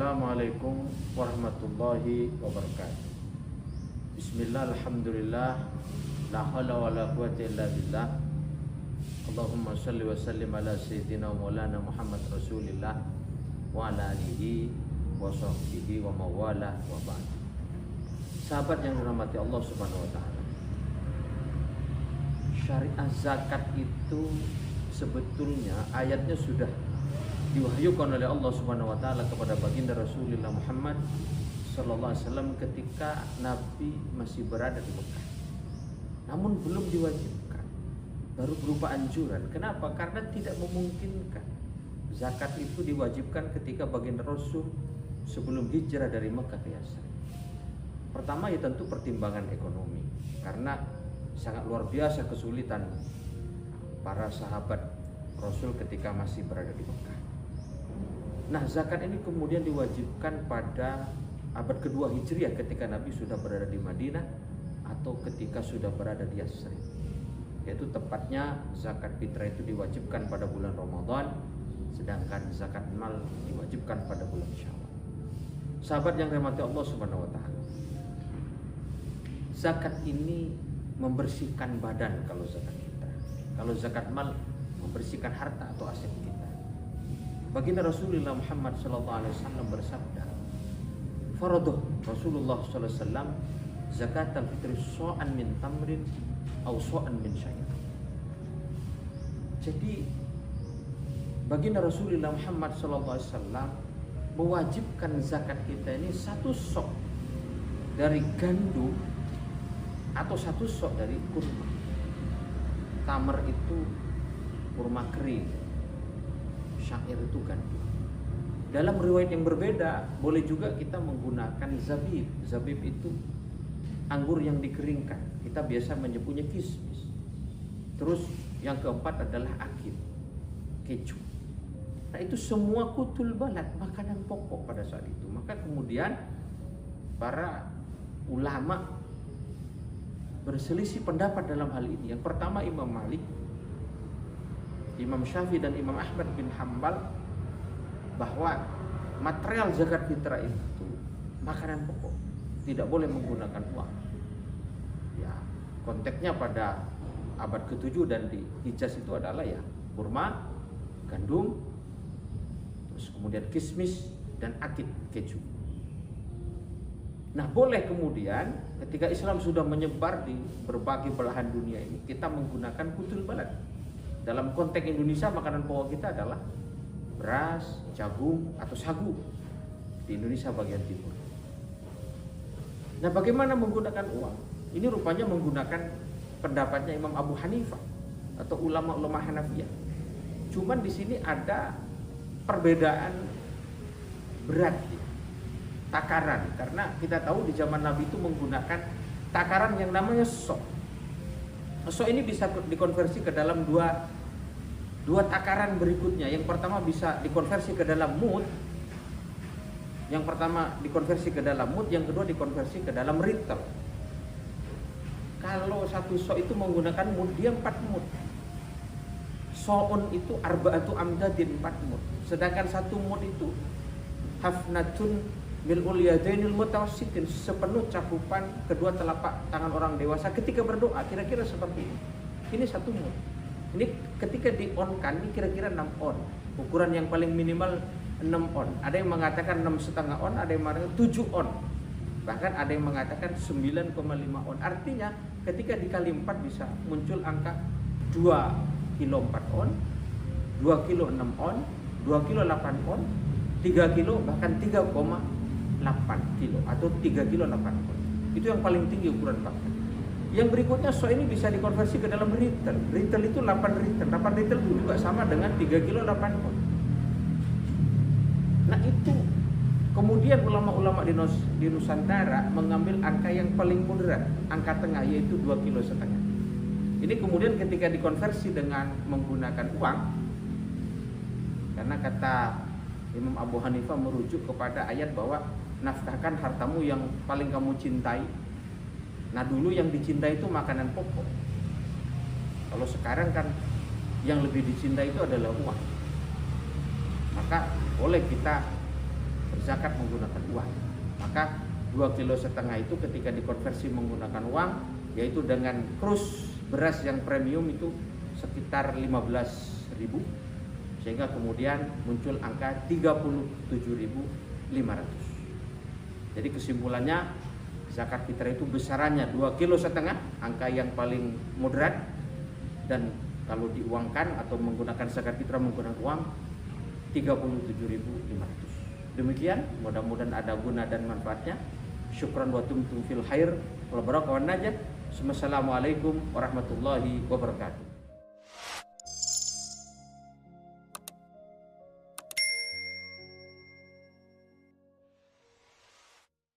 Assalamualaikum warahmatullahi wabarakatuh. Bismillah, alhamdulillah, la haula wa la quwwata illa billah. Allahumma salli wa sallim ala sayyidina maulana Muhammad Rasulillah wa ala alihi wa sahbihi wa mawala wa ba'd. Sahabat yang dirahmati Allah Subhanahu wa taala. Syariat zakat itu sebetulnya ayatnya sudah diwahyukan oleh Allah Subhanahu wa taala kepada baginda Rasulullah Muhammad sallallahu alaihi wasallam ketika Nabi masih berada di Mekah. Namun belum diwajibkan. Baru berupa anjuran. Kenapa? Karena tidak memungkinkan zakat itu diwajibkan ketika baginda Rasul sebelum hijrah dari Mekah ke Yasrib. Pertama ya tentu pertimbangan ekonomi. Karena sangat luar biasa kesulitan para sahabat Rasul ketika masih berada di Mekah. Nah, zakat ini kemudian diwajibkan pada abad kedua Hijriah ketika Nabi sudah berada di Madinah atau ketika sudah berada di Yasrib. Yaitu tepatnya zakat fitrah itu diwajibkan pada bulan Ramadan, sedangkan zakat mal diwajibkan pada bulan Syawal. Sahabat yang dirahmati Allah Subhanahu wa taala. Zakat ini membersihkan badan kalau zakat fitrah. Kalau zakat mal membersihkan harta atau aset kita. Baginda Rasulullah Muhammad SAW bersabda, "Faraduh Rasulullah SAW zakat al-fitri so'an min tamrin atau so'an min sya'ir." Jadi baginda Rasulullah Muhammad SAW mewajibkan zakat kita ini satu sok dari gandum atau satu sok dari kurma. Tamar itu kurma kering, syair itu gandum. Dalam riwayat yang berbeda, boleh juga kita menggunakan zabib. Zabib itu anggur yang dikeringkan. Kita biasa menyebutnya kismis. Terus yang keempat adalah akid, keju. Nah itu semua kutul balad, makanan pokok pada saat itu. Maka kemudian para ulama berselisih pendapat dalam hal ini. Yang pertama Imam Malik, Imam Syafi'i dan Imam Ahmad bin Hanbal bahwa material zakat fitrah itu makanan pokok, tidak boleh menggunakan uang. Ya, konteksnya pada abad ke-7 dan di Hijaz itu adalah ya kurma, gandum, terus kemudian kismis dan akid, keju. Nah, boleh kemudian ketika Islam sudah menyebar di berbagai belahan dunia ini, kita menggunakan kutul balad. Dalam konteks Indonesia, makanan pokok kita adalah beras, jagung, atau sagu di Indonesia bagian timur. Nah, bagaimana menggunakan uang? Ini rupanya menggunakan pendapatnya Imam Abu Hanifah atau ulama-ulama Hanafiyah. Cuman di sini ada perbedaan berat, takaran. Karena kita tahu di zaman Nabi itu menggunakan takaran yang namanya sok. Sok ini bisa dikonversi ke dalam dua takaran berikutnya. Yang pertama bisa dikonversi ke dalam mud. Yang pertama dikonversi ke dalam mud, yang kedua dikonversi ke dalam ritel. Kalau satu sok itu menggunakan mud, dia 4 mud. So'un itu arba'atu amdadin 4 mud. Sedangkan satu mud itu hafnatun mil'ul yadainil mutawassitin, sepenuh cakupan kedua telapak tangan orang dewasa ketika berdoa, kira-kira seperti ini. Ini satu mud. Ini ketika di-on-kan, ini kira-kira 6 on. Ukuran yang paling minimal 6 on. Ada yang mengatakan 6,5 on, ada yang mengatakan 7 on. Bahkan ada yang mengatakan 9,5 on. Artinya ketika dikali 4 bisa muncul angka 2 kilo 4 on, 2 kilo 6 on, 2 kilo 8 on, 3 kilo bahkan 3,8 kilo atau 3 kilo 8 on. Itu yang paling tinggi ukuran pakan. Yang berikutnya so ini bisa dikonversi ke dalam ritel. Ritel itu 8 ritel. 8 ritel itu juga sama dengan 3 kilo 8 on. Nah itu kemudian ulama-ulama di Nusantara mengambil angka yang paling moderat, angka tengah, yaitu 2 kilo setengah. Ini kemudian ketika dikonversi dengan menggunakan uang, karena kata Imam Abu Hanifah merujuk kepada ayat bahwa nafkahkan hartamu yang paling kamu cintai. Nah dulu yang dicintai itu makanan pokok. Kalau sekarang kan yang lebih dicintai itu adalah uang. Maka boleh kita berzakat menggunakan uang. Maka 2,5 kilo itu ketika dikonversi menggunakan uang, yaitu dengan krus beras yang premium itu sekitar 15.000, sehingga kemudian muncul angka 37.500. Jadi kesimpulannya, zakat fitrah itu besarannya 2,5 kilo, angka yang paling moderat, dan kalau diuangkan atau menggunakan zakat fitrah menggunakan uang 37.500. Demikian, mudah-mudahan ada guna dan manfaatnya. Syukran wa tumtum fil khair wal barakah wan najah. Wassalamualaikum warahmatullahi wabarakatuh.